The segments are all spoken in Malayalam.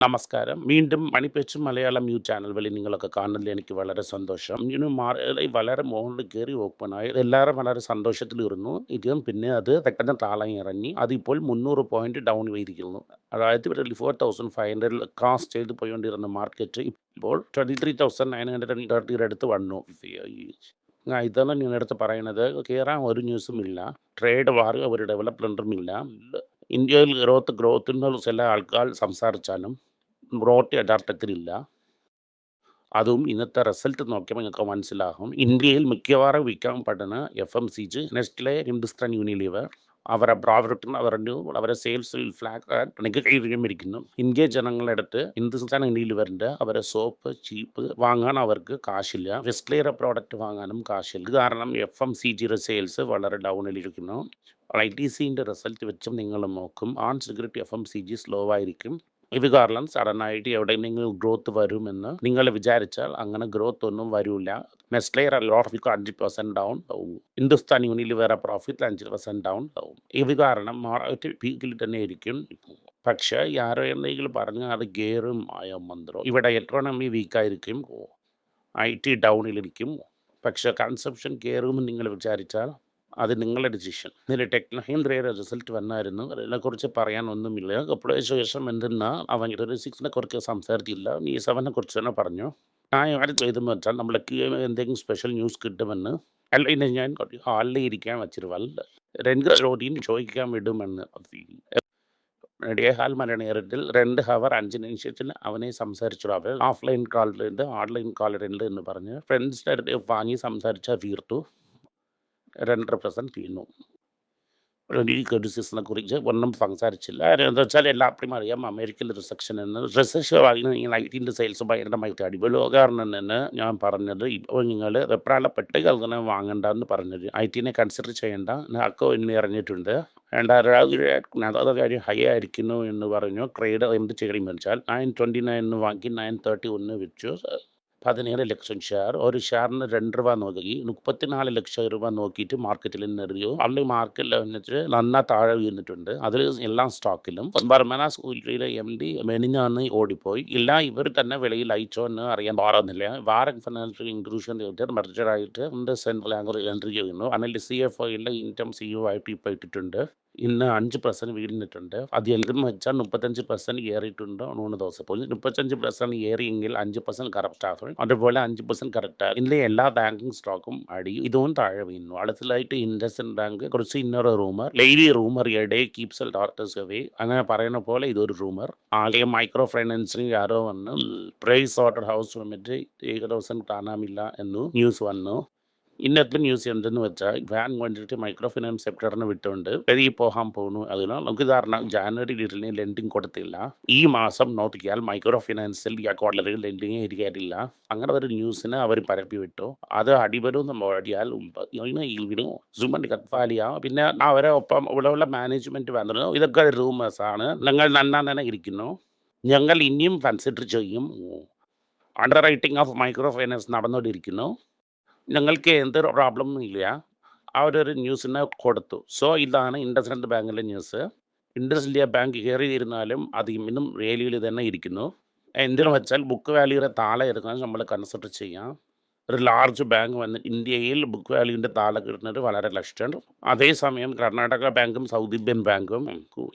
നമസ്കാരം. വീണ്ടും മണിപ്പേച്ച് മലയാളം ന്യൂസ് ചാനൽ വഴി നിങ്ങളൊക്കെ കാണുന്നതിൽ എനിക്ക് വളരെ സന്തോഷം. വളരെ മുകളിൽ കയറി ഓപ്പണായി എല്ലാവരും വളരെ സന്തോഷത്തിലിരുന്നു. പിന്നെ അത് പെട്ടെന്ന് താളം ഇറങ്ങി. അതിപ്പോൾ 300 പോയിന്റ് ഡൗൺ ചെയ്തിരിക്കുന്നു. അതായത് 24,500 ക്രോസ് ചെയ്ത് പോയിക്കൊണ്ടിരുന്ന മാർക്കറ്റ് ഇപ്പോൾ 23,930 അടുത്ത് വന്നു. ഇതാണ് ഞാൻ അടുത്ത് പറയുന്നത്. കയറാൻ ഒരു ന്യൂസും ഇല്ല. ട്രേഡ് വാർ ഒരു ഡെവലപ്മെൻറ്റും ഇല്ല. ഇന്ത്യയിൽ ഗ്രോത്ത് ചില ആൾക്കാർ സംസാരിച്ചാലും ഗ്രോത്ത് യഥാർത്ഥത്തിലില്ല. അതും ഇന്നത്തെ റിസൾട്ട് നോക്കിയപ്പോൾ നിങ്ങൾക്ക് മനസ്സിലാകും. ഇന്ത്യയിൽ മിക്കവാറും വിൽക്കാൻ പറ്റുന്ന FMCG, നെസ്റ്റിലെ, ഹിന്ദുസ്ഥാൻ യൂണിലിവർ അവരുടെ പ്രോഡക്റ്റും അവരുടെ സെയിൽസിൽ ഇരിക്കുന്നു. ഇന്ത്യ ജനങ്ങളുടെ അടുത്ത് ഹിന്ദുസ്ഥാൻ യൂണിലിവറിൻ്റെ അവരുടെ സോപ്പ് ചീപ്പ് വാങ്ങാൻ അവർക്ക് കാശില്ല. നെസ്റ്റിലെയുടെ പ്രോഡക്റ്റ് വാങ്ങാനും കാശില്ല. ഇത് കാരണം FMCGയുടെ സെയിൽസ് വളരെ ഡൗണിലിരിക്കുന്നു. ITCൻ്റെ റിസൾട്ട് വെച്ചും നിങ്ങൾ നോക്കും, സിഗരറ്റ് FMCG സ്ലോ ആയിരിക്കും. ഇത് കാരണം സഡനായിട്ട് എവിടെയെങ്കിലും ഗ്രോത്ത് വരുമെന്ന് നിങ്ങൾ വിചാരിച്ചാൽ അങ്ങനെ ഗ്രോത്ത് ഒന്നും വരില്ല. നെസ്ലെ പ്രോഫിറ്റ് 5% ഡൗൺ ആവും. ഹിന്ദുസ്ഥാൻ യൂണിലിവർ പ്രോഫിറ്റ് 5% ഡൗൺ ആവും. ഇത് കാരണം മാർക്കറ്റ് പീക്കിൽ തന്നെ ഇരിക്കും. പക്ഷേ ആരോ എന്തെങ്കിലും പറഞ്ഞാൽ അത് ഗെയറും മന്ത്രം. ഇവിടെ എക്കോണമി വീക്കായിരിക്കും, IT ഡൗണിലിരിക്കും. പക്ഷേ കൺസംഷൻ കയറുമെന്ന് നിങ്ങൾ വിചാരിച്ചാൽ അത് നിങ്ങളുടെ ഡിസിഷൻ. ഇതിൽ ടെക്നോഹിന്ദ്രയുടെ റിസൾട്ട് വന്നായിരുന്നു. അതിനെക്കുറിച്ച് പറയാനൊന്നുമില്ല. അപ്പോഴേ ശേഷം എന്തെന്നാൽ അവൻ 6നെ കുറിച്ച് സംസാരിച്ചില്ല, ഈ 7നെ കുറിച്ച് തന്നെ പറഞ്ഞു. ഞാൻ ആര് ചെയ്തെന്ന് വെച്ചാൽ നമ്മൾക്ക് എന്തെങ്കിലും സ്പെഷ്യൽ ന്യൂസ് കിട്ടുമെന്ന്. അല്ലെങ്കിൽ ഞാൻ ഹാളിൽ ഇരിക്കാൻ വെച്ചിരുവാൽ 2 ജോഡിയും ചോദിക്കാൻ വിടുമെന്ന്. ഹാൽ മരണ നേരത്തിൽ 2 ഹവർ 5 നിമിഷത്തിൽ അവനെ സംസാരിച്ചു. അവർ ഓഫ്ലൈൻ കോളുണ്ട്, ഓൺലൈൻ കോളുണ്ട് എന്ന് പറഞ്ഞ് ഫ്രണ്ട്സിൻ്റെ അടുത്ത് വാങ്ങി സംസാരിച്ചാൽ തീർത്തു. 2% തീർന്നു. ഈ ക്രിറ്റിസിസിനെ കുറിച്ച് ഒന്നും സംസാരിച്ചില്ല. എന്താ വെച്ചാൽ എല്ലാവർക്കും അറിയാം അമേരിക്കയിൽ റിസക്ഷൻ എന്ന്. റിസക്ഷൻ നിങ്ങൾ ITൻ്റെ സെയിൽസ് ഭയങ്കരമായിട്ട് അടിപൊളി. കാരണം തന്നെ ഞാൻ പറഞ്ഞത് ഇപ്പോൾ നിങ്ങൾ വെപ്രാളപ്പെട്ട് അങ്ങനെ വാങ്ങണ്ടെന്ന് പറഞ്ഞത്. ITനെ കൺസിഡർ ചെയ്യേണ്ട അക്കോ എന്ന് ഇറങ്ങിയിട്ടുണ്ട്. 2000 ഹൈ ആയിരിക്കുന്നു എന്ന് പറഞ്ഞു. ട്രേഡ് എന്ത് ചെയ്യണമെന്ന് വെച്ചാൽ 929 വാങ്ങി 931 വെച്ചു. 17 ലക്ഷം ഷെയർ. ഒരു ഷെയറിന് രൂപ നോക്കി 34 ലക്ഷം രൂപ നോക്കിയിട്ട് മാർക്കറ്റിൽ നിന്നെറിയോ. അല്ലെങ്കിൽ മാർക്കറ്റിൽ വന്നിട്ട് നന്നാ താഴെ വീണിട്ടുണ്ട്. അതിൽ എല്ലാ സ്റ്റോക്കിലും ബർമന സ്കൂളിലെ MD മെനിഞ്ഞാന്ന് ഓടിപ്പോയി. ഇല്ല ഇവർ തന്നെ വിലയിൽ അയച്ചോ എന്ന് അറിയാൻ പാടുന്നില്ല. വാറക് ഫിനാൻഷ്യൽ ഇൻക്ലൂഷൻ മെർജറായിട്ട് സെൻട്രൽ ആംഗിൾ എൻട്രി ചെയ്യുന്നു. അല്ലെങ്കിൽ CFOയിലെ ഇൻകം CEO ആയിട്ട് ഇപ്പോൾ ഇട്ടിട്ടുണ്ട്. ഇന്ന് 5% വീണിട്ടുണ്ട്. അത് എന്തെന്ന് വെച്ചാൽ 35% ഏറിയിട്ടുണ്ടോ 3 ദിവസം പോയി. 35% ഏറിയെങ്കിൽ 5% കറക്റ്റ് ആകും. അതുപോലെ 5% കറക്റ്റ് ആകും. ഇതിലെ എല്ലാ ബാങ്കിങ് സ്റ്റോക്കും ഇതും താഴെ വീണു. അടുത്തതായിട്ട് ഇൻഡസ്ഇൻഡ് ബാങ്ക് കുറിച്ച് ഇന്നൊരു റൂമർ, ലെയ്ലി rumour a day keeps doctors away അങ്ങനെ പറയുന്ന പോലെ ഇതൊരു റൂമർ. ആകെ മൈക്രോ ഫൈനാൻസിന് ആരോ വന്ന് പ്രൈസ് ഓർഡർ ഹൗസ് വന്നിട്ട് ഏകദേശം കാണാമില്ല എന്നു ന്യൂസ് വന്നു. ഇന്നത്തെ ന്യൂസ് എന്തെന്ന് വെച്ചാൽ വാൻ വേണ്ടിയിട്ട് മൈക്രോ ഫിനാൻസ് സെക്ടറിനെ വിട്ടുകൊണ്ട് പെരുകി പോകാൻ പോകുന്നു. അതിനാൽ നമുക്ക് കാരണം ജാനുവരിയിൽ ലെൻഡിങ് കൊടുത്തില്ല. ഈ മാസം നോക്കിയാൽ മൈക്രോ ഫിനാൻസിൽ ക്വാർട്ടറിൽ ലെൻഡിങ് ഇരിക്കാറില്ല. അങ്ങനെ ഒരു ന്യൂസിനെ അവർ പരപ്പി വിട്ടു. അത് അടിവരും ഓടിയാൽ സുമൻ കത്വാലിയ പിന്നെ അവരെ ഒപ്പം ഇവിടെയുള്ള മാനേജ്മെന്റ് വന്നിരുന്നു. ഇതൊക്കെ റൂമേഴ്സ് ആണ്. ഞങ്ങൾ നന്നാൻ തന്നെ ഇരിക്കുന്നു. ഞങ്ങൾ ഇനിയും കൺസിഡർ ചെയ്യും. Under writing of micro finance നടന്നുകൊണ്ടിരിക്കുന്നു. ഞങ്ങൾക്ക് എന്തൊരു പ്രോബ്ലമൊന്നും ഇല്ല. ആ ഒരു ന്യൂസിനെ കൊടുത്തു. സോ ഇതാണ് ഇൻഡസ്ഇൻഡ് ബാങ്കിലെ ന്യൂസ്. ഇൻഡസ്ഇൻഡ് ബാങ്ക് കയറിയിരുന്നാലും അത് ഇന്നും വേലിയിൽ തന്നെ ഇരിക്കുന്നു. എന്തിനു വെച്ചാൽ ബുക്ക് വാല്യൂയുടെ താഴെ എടുക്കാൻ നമ്മൾ കൺസിഡർ ചെയ്യാം. ഒരു ലാർജ് ബാങ്ക് വന്ന് ഇന്ത്യയിൽ ബുക്ക് വാല്യൂവിൻ്റെ താഴെ കിട്ടുന്നത് വളരെ ലക്ഷം. അതേസമയം കർണാടക ബാങ്കും സൗത്ത് ഇന്ത്യൻ ബാങ്കും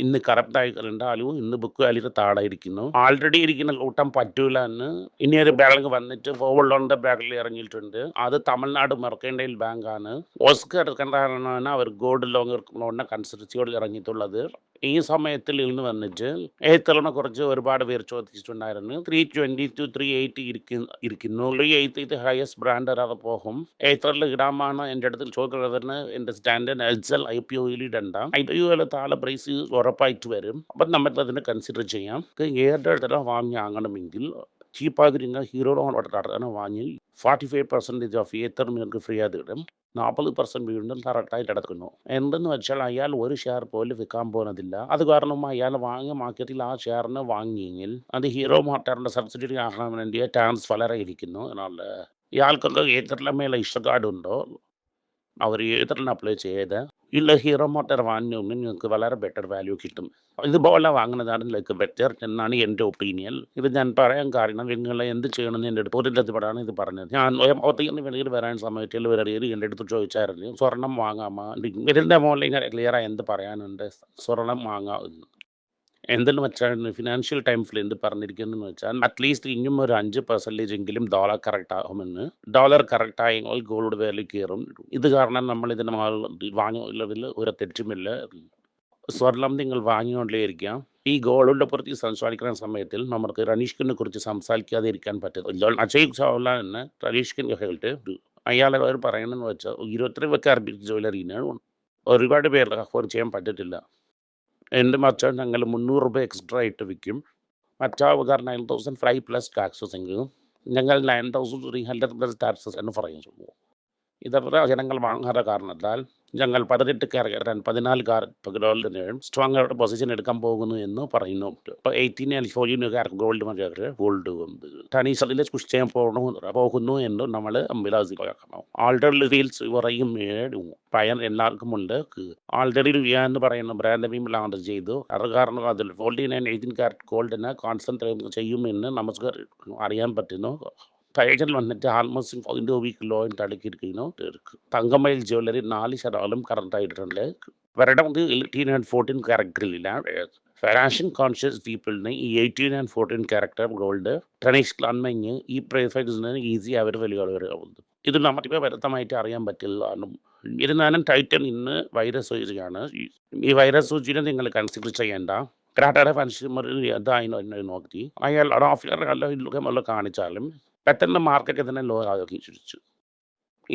ഇന്ന് കറക്റ്റായി കണ്ടാലും ഇന്ന് ബുക്ക് വാല്യൂയുടെ താഴെ ഇരിക്കുന്നു. ആൾറെഡി ഇരിക്കുന്ന കൂട്ടം പറ്റൂല എന്ന് ഇനിയൊരു ബാങ്ക് വന്നിട്ട് ഫോർവേഡ് ലോണിൻ്റെ ബാങ്കിൽ ഇറങ്ങിയിട്ടുണ്ട്. അത് തമിഴ്നാട് മെർക്കൻഡൈൽ ബാങ്കാണ്. ഓസ്കർ എടുക്കേണ്ടതാണ് അവർ ഗോൾഡ് ലോണിനെ കൺസിഡർ ചെയ്ത് ഇറങ്ങിയിട്ടുള്ളത്. ഈ സമയത്തിൽ ഇന്ന് വന്നിട്ട് എയ്ത്തറിനെ കുറിച്ച് ഒരുപാട് പേർ ചോദിച്ചിട്ടുണ്ടായിരുന്നു. 320 to 380 ഇരിക്കുന്നു. 380 ഹയസ്റ്റ് ബ്രാൻഡ് അത് പോകും. എയ്ത്തറിൽ ഇടാമാണ് എൻ്റെ അടുത്ത് ചോദിക്കുന്നതിന് എൻ്റെ സ്റ്റാൻഡേർഡ് എൽസൽ IPOയിൽ ഇടണ്ട. IPOയിൽ താഴെ പ്രൈസ് ഉറപ്പായിട്ട് വരും. അപ്പം നമുക്ക് അതിനെ കൺസിഡർ ചെയ്യാം. ഏതൊരു വാങ്ങണമെങ്കിൽ ചീപ്പാകിരുന്ന ഹീറോയുടെ വാങ്ങി 45% ഓഫ് ഏത്തർ നിങ്ങൾക്ക് ഫ്രീ ആയിട്ട് കിട്ടും. 40% വീണ്ടും കറക്റ്റായിട്ട് എടുക്കുന്നു. എന്തെന്ന് വെച്ചാൽ അയാൾ ഒരു ഷെയർ പോലും വിൽക്കാൻ പോകുന്നതില്ല. അത് കാരണം അയാൾ വാങ്ങിയ മാർക്കറ്റിൽ ആ ഷെയറിന് വാങ്ങിയെങ്കിൽ അത് ഹീറോ മോട്ടറിൻ്റെ സബ്സിഡി ആകാൻ വേണ്ടിയ ചാൻസ് വളരെ ഇരിക്കുന്നു. എന്നാൽ ഇയാൾക്കൊക്കെ ഏത്തറിലെ മേലെ ഇഷ്ടക്കാടുണ്ടോ അവർ ഏതെല്ലാം അപ്ലൈ ചെയ്ത് ഇല്ല ഹീറോ മോട്ടോർ വാങ്ങിയൊന്നും നിങ്ങൾക്ക് വളരെ ബെറ്റർ വാല്യൂ കിട്ടും. ഇതുപോലെ വാങ്ങുന്നതാണ് ലൈക്ക് ബെറ്റർ എന്നാണ് എൻ്റെ ഒപ്പീനിയൻ. ഇത് ഞാൻ പറയാൻ കാരണം നിങ്ങൾ എന്ത് ചെയ്യണമെന്ന് എൻ്റെ അടുത്ത് ഒരു ലക്ഷപ്പെടാണ് ഇത് പറഞ്ഞത്. ഞാൻ ഒത്തിരി വെളിയിൽ വരാൻ സമയത്തിൽ വേറെ എൻ്റെ അടുത്ത് ചോദിച്ചായിരുന്നു സ്വർണം വാങ്ങാമോ? ഇതിൻ്റെ മുകളിൽ ഇങ്ങനെ ക്ലിയറായി എന്ത് പറയാനുണ്ട്? സ്വർണം വാങ്ങാം എന്ന്. എന്തെന്ന് വെച്ചാൽ ഫിനാൻഷ്യൽ ടൈംസിൽ എന്ത് പറഞ്ഞിരിക്കുന്നതെന്ന് വെച്ചാൽ അറ്റ്ലീസ്റ്റ് ഇനിയും ഒരു 5% എങ്കിലും ഡോളർ കറക്റ്റ് ആകുമെന്ന്. ഡോളർ കറക്റ്റ് ആയെങ്കിൽ ഗോൾഡ് വാല്യൂ കയറും. ഇത് കാരണം നമ്മൾ ഇതിന് വാങ്ങിയുള്ളതിൽ ഒരു തെറ്റുമില്ല. സ്വർണം നിങ്ങൾ വാങ്ങിക്കൊണ്ടേയിരിക്കാം. ഈ ഗോൾഡിനെ കുറിച്ച് സംസാരിക്കുന്ന സമയത്തിൽ നമുക്ക് റനീഷ്കിനെ കുറിച്ച് സംസാരിക്കാതെ ഇരിക്കാൻ പറ്റില്ല. അജയ് ചൗള എന്ന് റനീഷ്കിനെ കേട്ട് അയാൾ പറയണമെന്ന് വെച്ചാൽ 22 അറബിക് ജ്വല്ലറിന് ഒരുപാട് പേർക്ക് അഫോർഡ് ചെയ്യാൻ പറ്റത്തില്ല. എൻ്റെ മച്ചാൻ ഞങ്ങൾ 300 രൂപ എക്സ്ട്രാ ഇട്ട് വിൽക്കും. മറ്റാൾക്കാർ 9,500 പ്ലസ് ടാക്സസ് എങ്കിലും ഞങ്ങൾ 9,300 പ്ലസ് ടാക്സസ് എന്ന് പറയുന്നു. ഇതവരെ ജനങ്ങൾ വാങ്ങാത്ത കാരണത്താൽ ഞങ്ങൾ 18 കാരറ്റ് 14 കാരറ്റ് സ്ട്രോങ് പൊസിഷൻ എടുക്കാൻ പോകുന്നു എന്ന് പറയുന്നു. ഇപ്പോൾ 18 and 14 കാരറ്റ് ഗോൾഡ് ഗോൾഡ് ടനീസറിൽ പുഷ് ചെയ്യാൻ പോകുന്നു എന്ന് നമ്മൾ വിലാസിക്കണം. ആൾറെഡി റീൽസ് കുറയും പയർ എല്ലാവർക്കും ഉണ്ട്. ആൾറെഡി എന്ന് പറയുന്ന ബ്രാൻഡ് ലോഞ്ച് ചെയ്തു. അത് കാരണം അതിൽ 14 and 18 കാരറ്റ് ഗോൾഡിനെ കോൺസെൻട്രേറ്റ് ചെയ്യുമെന്ന് നമുക്ക് അറിയാൻ പറ്റുന്നു. പഴയതിൽ വന്നിട്ട് ആൾമോസ്റ്റ് 0.2 കിലോയും തടുക്കിയിരിക്കുന്നു. തങ്കമയിൽ ജ്വല്ലറി 4% കറക്റ്റായിട്ടുണ്ട്. വരണം 18 and 14 ക്യാരക്ടറിലില്ല. ഫാഷൻ കോൺഷ്യസ് പീപ്പിളിന് ഈ 18 and 14 ക്യാരക്ടർ ഗോൾഡ് ട്രഡീഷണൽ അൺമഞ്ഞ് ഈ പ്രൈസിന് ഈസി അവർ വലിയ വരുന്നത്. ഇത് നമുക്കിപ്പോൾ വ്യക്തമായിട്ട് അറിയാൻ പറ്റില്ല. ഇരുന്നാലും ടൈറ്റൻ ഇന്ന് വൈറസ് സൂചിയാണ്. ഈ വൈറസ് സൂചിനെ നിങ്ങൾ കൺസിഡർ ചെയ്യേണ്ട. ക്രാട്ടയുടെ കൺസ്യൂമർ അതായി നോക്കി അയാൾ ഓഫർ കാണിച്ചാലും പെട്ടെന്ന് മാർക്കറ്റ് ഇതിനെ ലോ ആക്കി ചുരിച്ചു.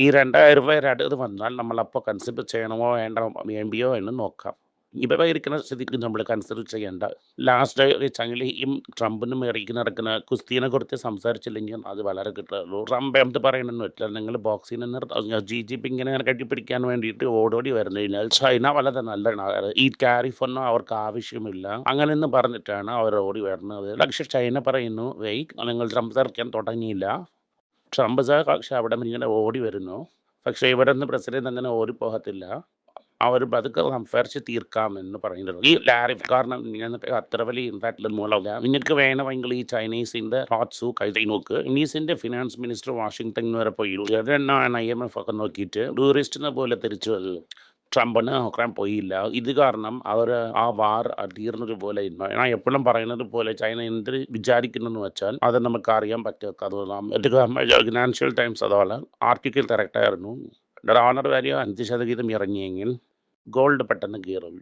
ഈ 2,000 രൂപ അടുത്ത് വന്നാൽ നമ്മളപ്പോൾ കൺസിഡർ ചെയ്യണമോ വേണ്ട വേണ്ടിയോ എന്ന് നോക്കാം. ഇപ്പോൾ ഇരിക്കുന്ന സ്ഥിതിക്ക് നമ്മൾ കൺസിഡർ ചെയ്യേണ്ട. ലാസ്റ്റ് ചങ്ങലയും ട്രംപിനും ഇറക്കി നടക്കുന്ന കുസ്തിനെ കുറിച്ച് സംസാരിച്ചില്ലെങ്കിൽ അത് വളരെ കിട്ടുള്ളൂ. ട്രംപ് എന്ത് പറയണമെന്ന് വെച്ചാൽ നിങ്ങൾ ബോക്സിനെ GDP ഇങ്ങനെ കെട്ടിപ്പിടിക്കാൻ വേണ്ടിയിട്ട് ഓടോടി വരുന്നതിനാൽ ചൈന വളരെ നല്ലതാണ്, ഈ ടാരിഫൊന്നും അവർക്ക് ആവശ്യമില്ല അങ്ങനെയെന്ന് പറഞ്ഞിട്ടാണ് അവർ ഓടി വരുന്നത്. പക്ഷേ ചൈന പറയുന്നു നിങ്ങൾ സംസാരിക്കാൻ തുടങ്ങിയില്ല. ട്രംപ് പക്ഷെ അവിടെ ഇങ്ങനെ ഓടി വരുന്നു. പക്ഷേ ഇവിടെ നിന്ന് പ്രസിഡന്റ് അങ്ങനെ ഓടിപ്പോകത്തില്ല. അവർ പതുക്കെ സംസാരിച്ച് തീർക്കാമെന്ന് പറയുന്നത്. ഈ ടാരിഫ് കാരണം അത്ര വലിയ ഇമ്പാക്റ്റ് മൂലമില്ല. നിങ്ങൾക്ക് വേണമെങ്കിൽ ഈ ചൈനീസിൻ്റെ ഹോട്ട്സു കൈ നോക്ക്. ചൈനീസിൻ്റെ ഫിനാൻസ് മിനിസ്റ്റർ വാഷിങ്ടൺ വരെ പോയി IMF ഒക്കെ നോക്കിയിട്ട് ടൂറിസ്റ്റിനെ പോലെ തിരിച്ചു ട്രംപിന് നോക്കാൻ പോയില്ല. ഇത് കാരണം അവർ ആ വാർ തീർന്നത് പോലെ ഞാൻ എപ്പോഴും പറയുന്നത് പോലെ ചൈന എന്ത് വിചാരിക്കുന്നെന്ന് വെച്ചാൽ അത് നമുക്ക് അറിയാൻ പറ്റാത്ത. ഫിനാൻഷ്യൽ ടൈംസ് അതുപോലെ ആർട്ടിക്കിൾ കറക്റ്റായിരുന്നു. ഡോളർ വാല്യൂ 5% ഇറങ്ങിയെങ്കിൽ ഗോൾഡ് പെട്ടെന്ന് കയറും.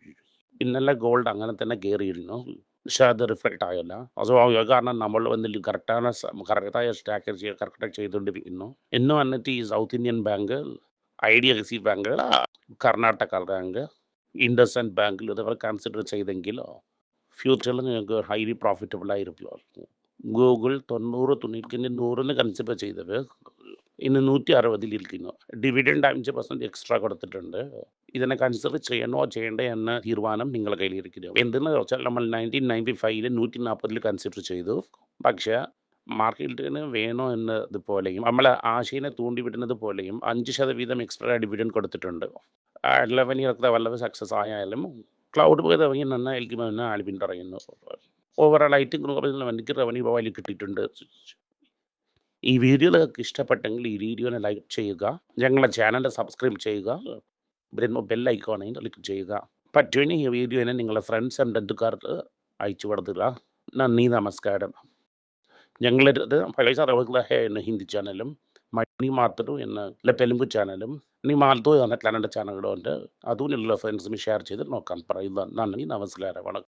ഇന്നലെ ഗോൾഡ് അങ്ങനെ തന്നെ കയറിയിരുന്നു. പക്ഷെ അത് റിഫ്ലക്റ്റ് ആയല്ല. അത് കാരണം നമ്മൾ വന്നിട്ട് കറക്റ്റായ സ്ട്രാറ്റജി കറക്റ്റായി ചെയ്തുകൊണ്ടിരിക്കുന്നു. ഇന്ന് വന്നിട്ട് ഈ south Indian bank, IDFC bank, Karnataka bank, IndusInd ബാങ്കിൽ ഇതവർ കൺസിഡർ ചെയ്തെങ്കിൽ ഫ്യൂച്ചറിൽ നിങ്ങൾക്ക് ഹൈലി പ്രോഫിറ്റബിൾ ആയിരിക്കും. ഗൂഗിൾ 90 കൺസിഡർ ചെയ്തത് ഇന്ന് 160 ഇരിക്കുന്നു. ഡിവിഡൻഡ് 5% എക്സ്ട്രാ കൊടുത്തിട്ടുണ്ട്. ഇതിനെ കൺസിഡർ ചെയ്യണോ ചെയ്യണ്ടേ എന്ന തീരുമാനം നിങ്ങളുടെ കയ്യിലിരിക്കുന്നു. എന്തെന്ന് വെച്ചാൽ നമ്മൾ 1995 140 കൺസിഡർ ചെയ്തു. പക്ഷേ മാർക്കറ്റിന് വേണോ എന്നതുപോലെയും നമ്മളെ ആശയിനെ തൂണ്ടിവിടുന്നത് പോലെയും 5% എക്സ്ട്രാ ഡിവിഡൻഡ് കൊടുത്തിട്ടുണ്ട്. 11 ഇയർക്ക് വളരെ സക്സസ് ആയാലും ക്ലൗഡ് പോയത് നന്നായിരിക്കുമെന്ന് ആൽബിൻ പറയുന്നു. ഓവറോൾ ആയിട്ട് എനിക്ക് റവന്യൂ വലിയ കിട്ടിയിട്ടുണ്ട്. ഈ വീഡിയോ നിങ്ങൾക്ക് ഇഷ്ടപ്പെട്ടെങ്കിൽ ഈ വീഡിയോനെ ലൈക്ക് ചെയ്യുക, ഞങ്ങളുടെ ചാനൽ സബ്സ്ക്രൈബ് ചെയ്യുക, ബെൽ ഐക്കോണിൽ ക്ലിക്ക് ചെയ്യുക. പറ്റുമെങ്കിൽ ഈ വീഡിയോനെ നിങ്ങളുടെ ഫ്രണ്ട്സ് ആൻഡ് ബന്ധുക്കാർക്ക് അയച്ചു കൊടുക്കുക. നന്ദി, നമസ്കാരം. ഞങ്ങളുടെ പൈസ എന്ന ഹിന്ദി ചാനലും മണി മാർത്തരു എന്ന തെലുങ്ക് ചാനലും ഇനി മാർത്തോ എന്ന കന്നഡ ചാനലുകളുണ്ട്. അതും എല്ലാ ഫ്രണ്ട്സും ഷെയർ ചെയ്ത് നോക്കാൻ പറയുക. നന്ദി, നമസ്കാരം, വണക്കം.